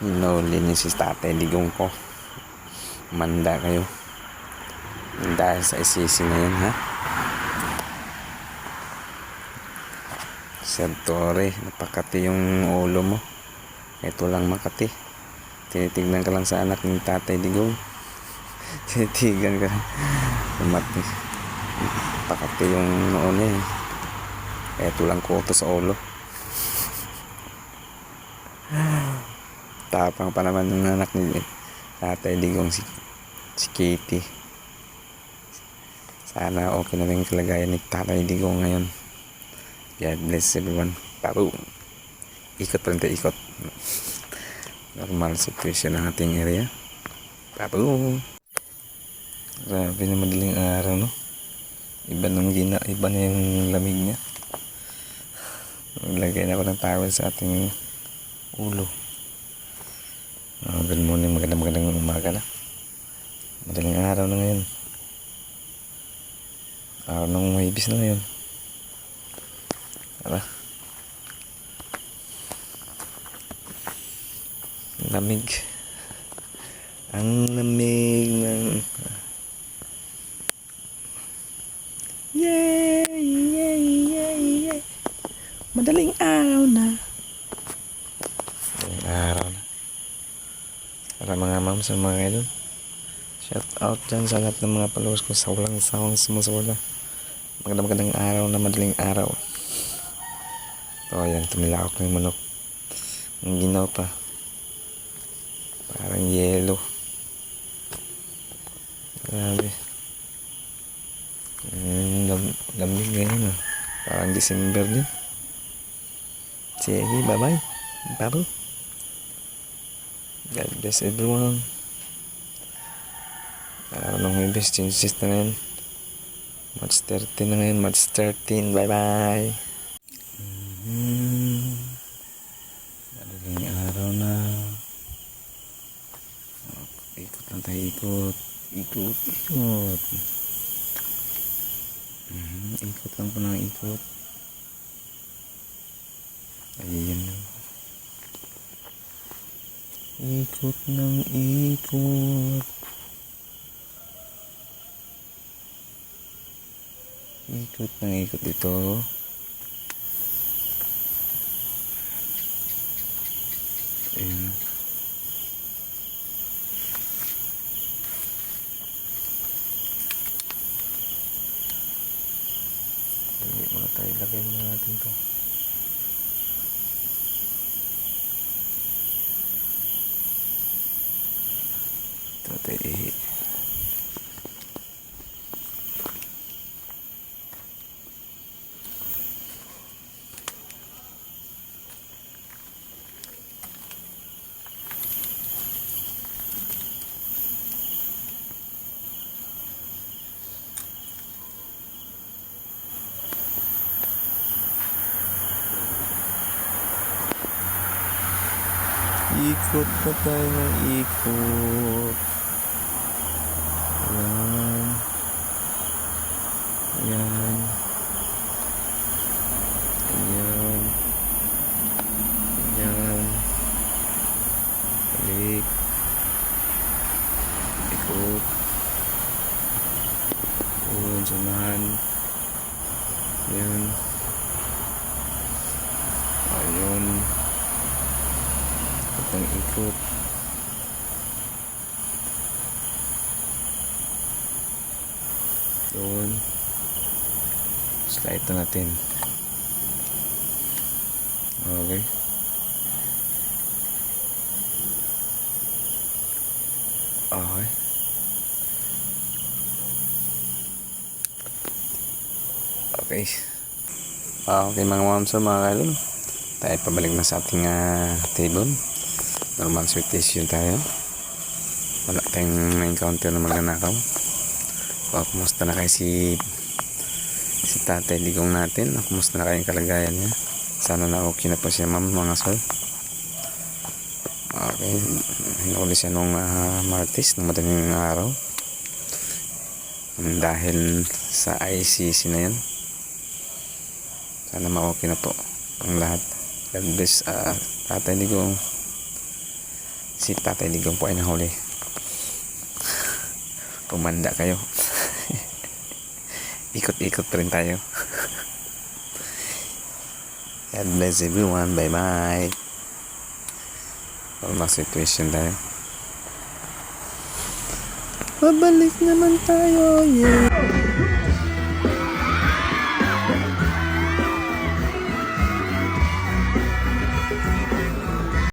Hinuli si Tatay Digong ko. Manda kayo. Dahil sa isisi na yun, ha? Sir Torre, napakati yung ulo mo. Ito lang makati. Tinitignan ka lang sa anak ng Tatay Digong. Tinitignan ka lang. Umati. Napakati yung noon eh. Ito lang kuto sa ulo. Tapang pa naman ng anak ni Tatay Digong si Katie. Sana okay na yung kalagayan ni Tatay Digong ngayon. God bless everyone. Paru. Ikot pa rin tayo, ikot. Normal situation ng ating area. Paru. Grabe na madaling araw, no? Iba na yung lamig niya. Maglagay na ako ng towel sa ating ulo. Good morning, magandang umaga na. Madaling araw na ngayon. Araw ng Huwebes na ngayon. Tara. Lamig. Ang lamig ng... Yay! Madaling araw na. Madaling araw na. Para mga ma'am sa mga idol. Shout out dyan sa lahat ng mga followers ko sa walang sawang sumusula. Magandang araw na madaling araw. Ayan, tumilakok na yung manok. Ang ginaw pa. Parang yelo. Grabe. Lamig ngayon ah. Parang December din. Sige, bye-bye. Bye-bye. God bless everyone. Araw ng Huwebes, changes na ngayon. March 13 na ngayon, March 13. Bye-bye. Madaling araw na. Ikot lang tayo, ikot. Ikot. Ikot lang po ng ikot. Ayan na. Ikot ng ikot. Ikot ng ikot dito. Ayan. Hindi muna tayo. Lagay muna natin to. Ito tayo ihi. Ikot na tayo ng ikot. Ayan. Ayan. Ayan. Ayan. Balik. Ikot. Ayan, sumahan. Ayan. Ayan. Ang ikot. Doon. Slide na natin. Okay. Okay. Okay. Okay mga mamsor, mga kailol. Tayo pabalik na sa ating table. Normal expectation tayo. Wala tayong na-encounter na magnanakaw. Kumusta na kayo si Tatay Digong natin? Kumusta na kayong kalagayan niya? Sana na okay na po siya, ma'am, mga sir. Okay. Hinuli siya nung Martes, nung madaling araw. Dahil sa ICC na yan. Sana ma-okay na po ang lahat. God bless Tatay Digong. Si Tatay Digong po ay nahuli. Umanda kayo. Ikot-ikot pa rin tayo. God bless everyone. Bye-bye. Normal situation tayo. Babalik naman tayo. Yeah.